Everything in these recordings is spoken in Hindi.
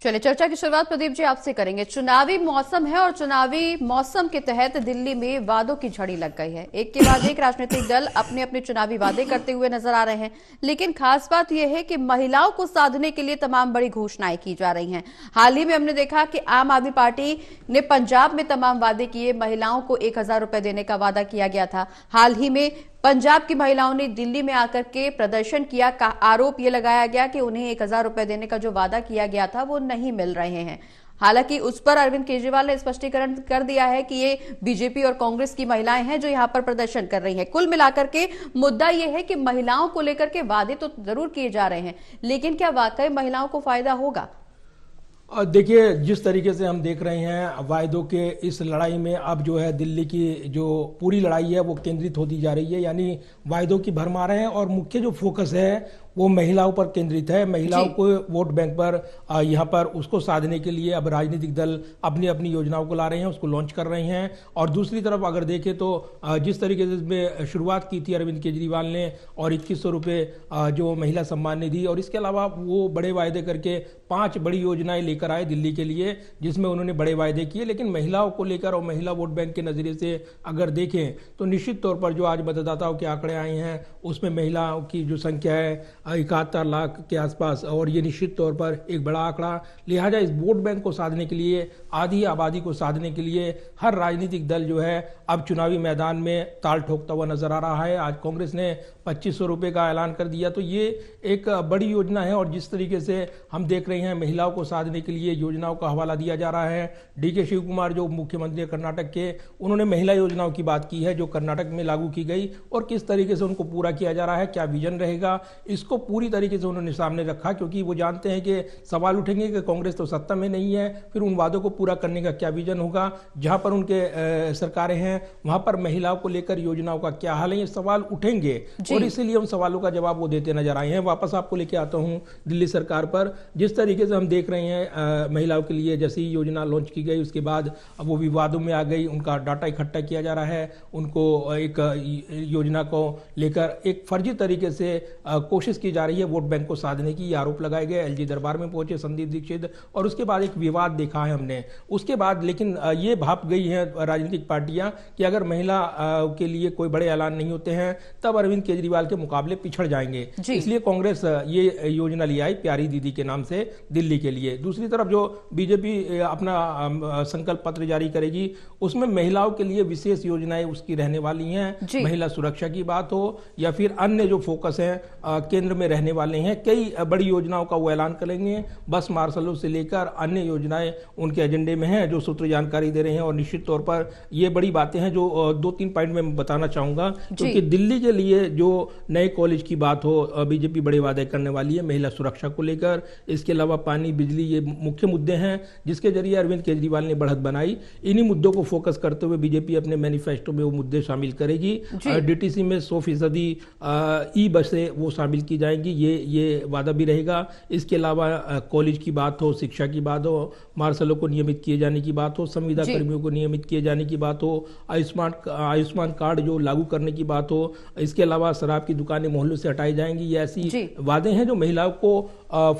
चलिए, चर्चा की शुरुआत प्रदीप जी आपसे करेंगे। चुनावी मौसम है और चुनावी मौसम के तहत दिल्ली में वादों की झड़ी लग गई है। एक के बाद एक राजनीतिक दल अपने अपने चुनावी वादे करते हुए नजर आ रहे हैं, लेकिन खास बात यह है कि महिलाओं को साधने के लिए तमाम बड़ी घोषणाएं की जा रही हैं। हाल ही में हमने देखा कि आम आदमी पार्टी ने पंजाब में तमाम वादे किए, महिलाओं को 1,000 रुपए देने का वादा किया गया था। हाल ही में पंजाब की महिलाओं ने दिल्ली में आकर के प्रदर्शन किया, का आरोप यह लगाया गया कि उन्हें 1,000 रुपए देने का जो वादा किया गया था वो नहीं मिल रहे हैं। हालांकि उस पर अरविंद केजरीवाल ने स्पष्टीकरण कर दिया है कि ये बीजेपी और कांग्रेस की महिलाएं हैं जो यहां पर प्रदर्शन कर रही हैं। कुल मिलाकर के मुद्दा यह है कि महिलाओं को लेकर के वादे तो जरूर किए जा रहे हैं, लेकिन क्या वाकई महिलाओं को फायदा होगा? देखिए, जिस तरीके से हम देख रहे हैं वायदों के इस लड़ाई में अब जो है दिल्ली की जो पूरी लड़ाई है वो केंद्रित होती जा रही है, यानी वायदों की भरमार है और मुख्य जो फोकस है वो महिलाओं पर केंद्रित है। महिलाओं को वोट बैंक पर यहाँ पर उसको साधने के लिए अब राजनीतिक दल अपनी अपनी योजनाओं को ला रहे हैं, उसको लॉन्च कर रहे हैं। और दूसरी तरफ अगर देखें तो जिस तरीके से इसमें शुरुआत की थी अरविंद केजरीवाल ने और 2100 रुपये जो महिला सम्मान निधि, और इसके अलावा वो बड़े वायदे करके 5 बड़ी योजनाएं लेकर आए दिल्ली के लिए जिसमें उन्होंने बड़े वायदे किए। लेकिन महिलाओं को लेकर और महिला वोट बैंक के नजरिए से अगर देखें तो निश्चित तौर पर जो आज मतदाताओं के आंकड़े आए हैं उसमें महिलाओं की जो संख्या है 71 लाख के आसपास, और ये निश्चित तौर पर एक बड़ा आंकड़ा। लिहाजा इस वोट बैंक को साधने के लिए, आधी आबादी को साधने के लिए हर राजनीतिक दल जो है अब चुनावी मैदान में ताल ठोकता हुआ नजर आ रहा है। आज कांग्रेस ने 2500 रुपये का ऐलान कर दिया, तो ये एक बड़ी योजना है। और जिस तरीके से हम देख रहे हैं महिलाओं को साधने के लिए योजनाओं का हवाला दिया जा रहा है। डीके शिव कुमार जो मुख्यमंत्री कर्नाटक के, उन्होंने महिला योजनाओं की बात की है जो कर्नाटक में लागू की गई और किस तरीके से उनको पूरा किया जा रहा है, क्या विजन रहेगा, इसको पूरी तरीके से उन्होंने सामने रखा। क्योंकि वो जानते हैं कि सवाल उठेंगे कि कांग्रेस तो सत्ता में नहीं है, फिर उन वादों को पूरा करने का क्या विजन होगा। जहां पर उनके सरकारें हैं वहां पर महिलाओं को लेकर योजनाओं का क्या हाल है, ये सवाल उठेंगे और इसीलिए उन सवालों का जवाब वो देते नजर आए हैं। वापस आपको लेके आता हूं दिल्ली सरकार पर। जिस तरीके से हम देख रहे हैं महिलाओं के लिए जैसी योजना लॉन्च की गई उसके बाद अब वो विवादों में आ गई, उनका डाटा इकट्ठा किया जा रहा है, उनको एक योजना को लेकर एक फर्जी तरीके से कोशिश की जा रही है वोट बैंक को साधने की, आरोप लगाए गए। एलजी दरबार में पहुंचे संदीप दीक्षित और उसके बाद एक विवाद देखा है हमने। उसके बाद लेकिन ये भाप गई है राजनीतिक पार्टियां कि अगर महिला के लिए कोई बड़े ऐलान नहीं होते हैं तब अरविंद केजरीवाल के मुकाबले पिछड़ जाएंगे। इसलिए कांग्रेस ये योजना ले आई प्यारी दीदी के नाम से दिल्ली के लिए। दूसरी तरफ जो बीजेपी अपना संकल्प पत्र जारी करेगी उसमें महिलाओं के लिए विशेष योजनाएं उसकी रहने वाली हैं। महिला सुरक्षा की बात हो या फिर अन्य जो फोकस है केंद्र में रहने वाले हैं, कई बड़ी योजनाओं का वो ऐलान करेंगे। बस मार्शलों से लेकर अन्य योजनाएं उनके एजेंडे में हैं जो सूत्र जानकारी दे रहे हैं। और निश्चित तौर पर ये बड़ी बातें हैं जो 2-3 पॉइंट में बताना चाहूंगा। क्योंकि दिल्ली के लिए जो नए कॉलेज की बात हो, बीजेपी बड़े वादे करने वाली है महिला सुरक्षा को लेकर। इसके अलावा पानी, बिजली, ये मुख्य मुद्दे हैं जिसके जरिए अरविंद केजरीवाल ने बढ़त बनाई। इन्हीं मुद्दों को फोकस करते हुए बीजेपी अपने मैनिफेस्टो में वो मुद्दे शामिल करेगी। डीटीसी में 100% ई बसें वो शामिल की जाएंगी, ये वादा भी रहेगा। इसके अलावा कॉलेज की बात हो, शिक्षा की बात हो, मार्शलों को नियमित किए जाने की बात हो, संविदा कर्मियों को नियमित किए जाने की बात हो, आयुष्मान कार्ड जो लागू करने की बात हो। इसके अलावा शराब की दुकानें मोहल्लों से हटाई जाएंगी। ये ऐसी वादे हैं जो महिलाओं को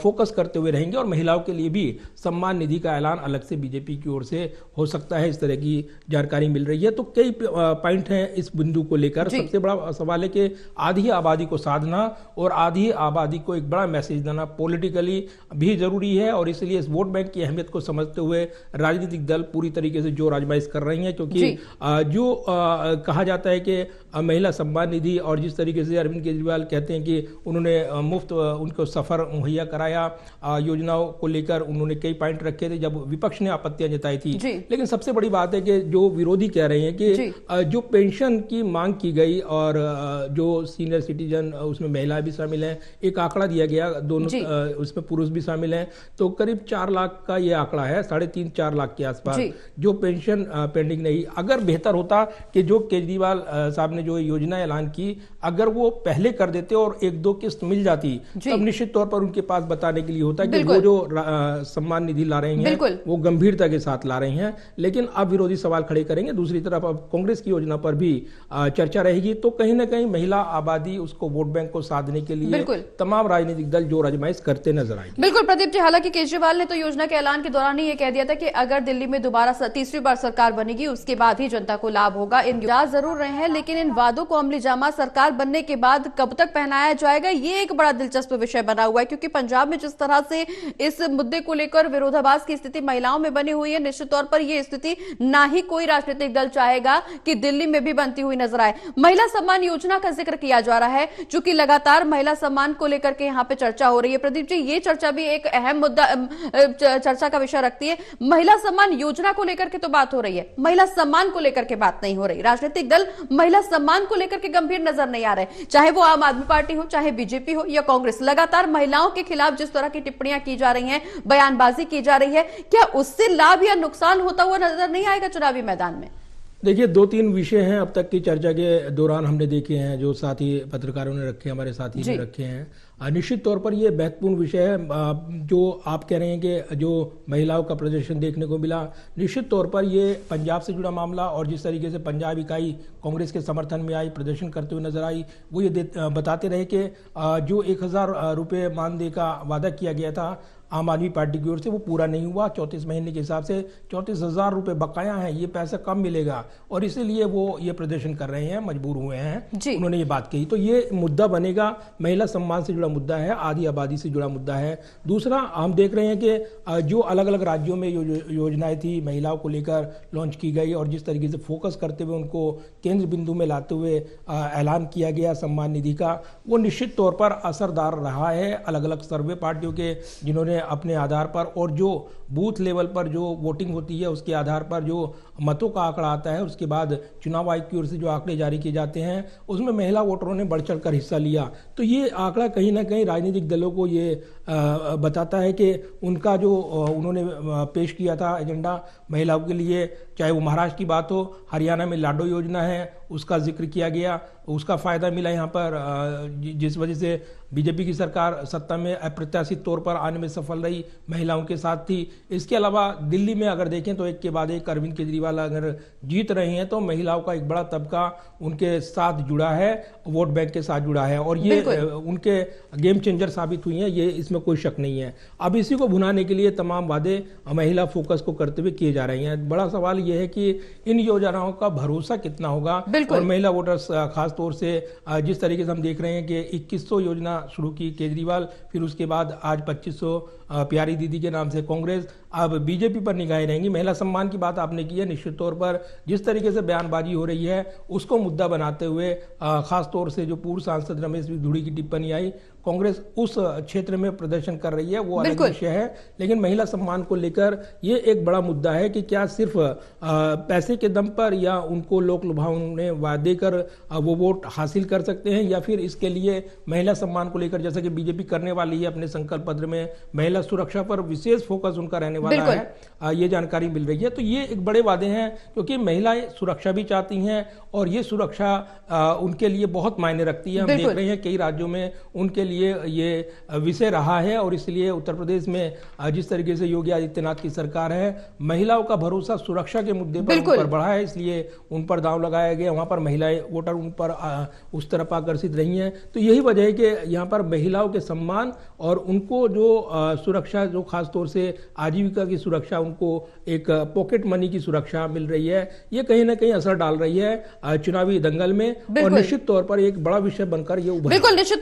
फोकस करते हुए रहेंगे। और महिलाओं के लिए भी सम्मान निधि का ऐलान अलग से बीजेपी की ओर से हो सकता है, इस तरह की जानकारी मिल रही है। तो कई पॉइंट हैं इस बिंदु को लेकर। सबसे बड़ा सवाल है कि आधी आबादी को साधना और आधी आबादी को एक बड़ा मैसेज देना पॉलिटिकली भी जरूरी है। और इसलिए इस वोट बैंक की अहमियत को समझते हुए राजनीतिक दल पूरी तरीके से जोर आजमाइश कर रही हैं। क्योंकि जो कहा जाता है कि महिला सम्मान निधि और जिस तरीके से अरविंद केजरीवाल कहते हैं कि उन्होंने मुफ्त उनको सफर मुहैया कराया, योजनाओं को लेकर उन्होंने कई पॉइंट रखे थे जब विपक्ष ने आपत्तियां जताई थी। लेकिन सबसे बड़ी बात है कि जो विरोधी कह रहे हैं कि जो पेंशन की मांग की गई और जो सीनियर सिटीजन उसमें महिलाएं भी शामिल हैं, एक आंकड़ा दिया गया, दोनों उसमें पुरुष भी शामिल हैं, तो करीब 4 लाख का ये आंकड़ा है, 3.5-4 लाख के आसपास जो पेंशन पेंडिंग नहीं। अगर बेहतर होता कि जो केजरीवाल साहब ने जो योजना ऐलान की अगर वो पहले कर देते और 1-2 किस्त मिल जाती तब निश्चित तौर पर उनके पास बताने के लिए होता कि वो जो सम्मान निधि ला रहे हैं वो गंभीरता के साथ ला रहे हैं। लेकिन अब विरोधी सवाल खड़े करेंगे। दूसरी तरफ अब कांग्रेस की योजना पर भी चर्चा रहेगी। तो कहीं ना कहीं महिला आबादी उसको वोट बैंक को साधने के लिए ये बिल्कुल। तमाम राजनीतिक दल जोर आजमाइश करते नजर आएंगे। बिल्कुल प्रदीप जी, हालांकि केजरीवाल ने तो योजना के ऐलान के दौरान ही ये कह दिया था कि अगर दिल्ली में दोबारा तीसरी बार सरकार बनेगी उसके बाद ही जनता को लाभ होगा। इन जरूर रहे हैं, लेकिन इन वादों को अमली जामा सरकार बनने के बाद कब तक पहनाया जाएगा, ये एक बड़ा दिलचस्प विषय बना हुआ है। क्योंकि पंजाब में जिस तरह से इस मुद्दे को लेकर विरोधाभास की स्थिति महिलाओं में बनी हुई है, निश्चित तौर पर यह स्थिति ना ही कोई राजनीतिक दल चाहेगा कि दिल्ली में भी बनती हुई नजर आए। महिला सम्मान योजना का जिक्र किया जा रहा है, चूंकि लगातार महिला सम्मान को लेकर के यहां पे चर्चा हो रही है। प्रदीप जी, ये चर्चा भी एक अहम मुद्दा चर्चा का विषय रखती है। महिला सम्मान योजना को लेकर के तो बात हो रही है, महिला सम्मान को लेकर के बात नहीं हो रही। राजनीतिक दल महिला सम्मान को लेकर के गंभीर नजर नहीं आ रहे, चाहे वो आम आदमी पार्टी हो, चाहे बीजेपी हो या कांग्रेस। लगातार महिलाओं के खिलाफ जिस तरह की टिप्पणियां की जा रही हैं, बयानबाजी की जा रही है, क्या उससे लाभ या नुकसान होता हुआ नजर नहीं आएगा चुनावी मैदान में? देखिए, 2-3 विषय हैं अब तक की चर्चा के दौरान हमने देखे हैं, जो साथी पत्रकारों ने रखे, हमारे साथी ने रखे हैं। निश्चित तौर पर ये महत्वपूर्ण विषय है जो आप कह रहे हैं कि जो महिलाओं का प्रदर्शन देखने को मिला। निश्चित तौर पर ये पंजाब से जुड़ा मामला, और जिस तरीके से पंजाब इकाई कांग्रेस के समर्थन में आई, प्रदर्शन करते हुए नजर आई, वो ये बताते रहे कि जो 1000 रुपये मानदेय का वादा किया गया था आम आदमी पार्टी की ओर से, वो पूरा नहीं हुआ। 34 महीने के हिसाब से 34,000 रुपये बकाया है, ये पैसा कम मिलेगा, और इसीलिए वो ये प्रदर्शन कर रहे हैं, मजबूर हुए हैं। उन्होंने ये बात कही, तो ये मुद्दा बनेगा। महिला सम्मान से जुड़ा मुद्दा है, आधी आबादी से जुड़ा मुद्दा है। दूसरा, हम देख रहे हैं कि जो अलग अलग राज्यों में योजनाएं थी महिलाओं को लेकर लॉन्च की गई, और जिस तरीके से फोकस करते हुए उनको केंद्र बिंदु में लाते हुए ऐलान किया गया सम्मान निधि का, वो निश्चित तौर पर असरदार रहा है। अलग अलग सर्वे पार्टियों के, जिन्होंने अपने आधार पर और जो बूथ लेवल पर जो वोटिंग होती है उसके आधार पर जो मतों का आंकड़ा आता है, उसके बाद चुनाव आयोग की ओर से जो आंकड़े जारी किए जाते हैं, उसमें महिला वोटरों ने बढ़ चढ़कर हिस्सा लिया। तो ये आंकड़ा कहीं ना कहीं राजनीतिक दलों को ये बताता है कि उनका जो उन्होंने पेश किया था एजेंडा महिलाओं के लिए, चाहे वो महाराष्ट्र की बात हो, हरियाणा में लाडो योजना है, उसका जिक्र किया गया, उसका फायदा मिला यहाँ पर, जिस वजह से बीजेपी की सरकार सत्ता में अप्रत्याशित तौर पर आने में सफल रही, महिलाओं के साथ थी। इसके अलावा दिल्ली में अगर देखें तो एक के बाद एक अरविंद केजरीवाल अगर जीत रहे हैं, तो महिलाओं का एक बड़ा तबका उनके साथ जुड़ा है, वोट बैंक के साथ जुड़ा है, और ये उनके गेम चेंजर साबित हुई हैं, ये इसमें कोई शक नहीं है। अब इसी को भुनाने के लिए तमाम वादे महिला फोकस को करते हुए किए जा रहे हैं। बड़ा सवाल ये है कि इन योजनाओं का भरोसा कितना होगा, और महिला वोटर्स खास तौर से जिस तरीके से हम देख रहे हैं कि 2100 योजना शुरू की केजरीवाल, फिर उसके बाद आज 2500 प्यारी दीदी के नाम से कांग्रेस, अब बीजेपी पर निगाहें रहेंगी। महिला सम्मान की बात आपने की है, निश्चित तौर पर जिस तरीके से बयानबाजी हो रही है उसको मुद्दा बनाते हुए खास तौर से जो पूर्व सांसद रमेश धुड़ी की टिप्पणी आई, कांग्रेस उस क्षेत्र में प्रदर्शन कर रही है, वो अलग विषय है। लेकिन महिला सम्मान को लेकर ये एक बड़ा मुद्दा है कि क्या सिर्फ पैसे के दम पर या उनको लोक लुभावने वादे कर वो वोट हासिल कर सकते हैं, या फिर इसके लिए महिला सम्मान को लेकर, जैसा कि बीजेपी करने वाली है अपने संकल्प पत्र में, महिला सुरक्षा पर विशेष फोकस उनका रहने वाला है, ये जानकारी मिल रही है। तो ये एक बड़े वादे हैं, क्योंकि महिलाएं सुरक्षा भी चाहती हैं, और ये सुरक्षा उनके लिए बहुत मायने रखती है। हम देख रहे हैं कई राज्यों में उनके लिए ये विषय रहा है, और इसलिए उत्तर प्रदेश में जिस तरीके से योगी आदित्यनाथ की सरकार है, महिलाओं का भरोसा सुरक्षा के मुद्दे पर उन पर बढ़ा है, इसलिए उन पर दांव लगाया गया। वहां पर महिलाएं वोटर उन पर उस तरफ आकर्षित रही हैं। तो यही वजह है कि यहाँ पर महिलाओं के सम्मान और उनको जो सुरक्षा, जो खास तौर से आजीविका की सुरक्षा, उनको एक पॉकेट मनी की सुरक्षा मिल रही है, ये कहीं ना कहीं असर डाल रही है चुनावी दंगल में, और निश्चित तौर पर एक बड़ा विषय बनकर ये उभरा। बिल्कुल, निश्चित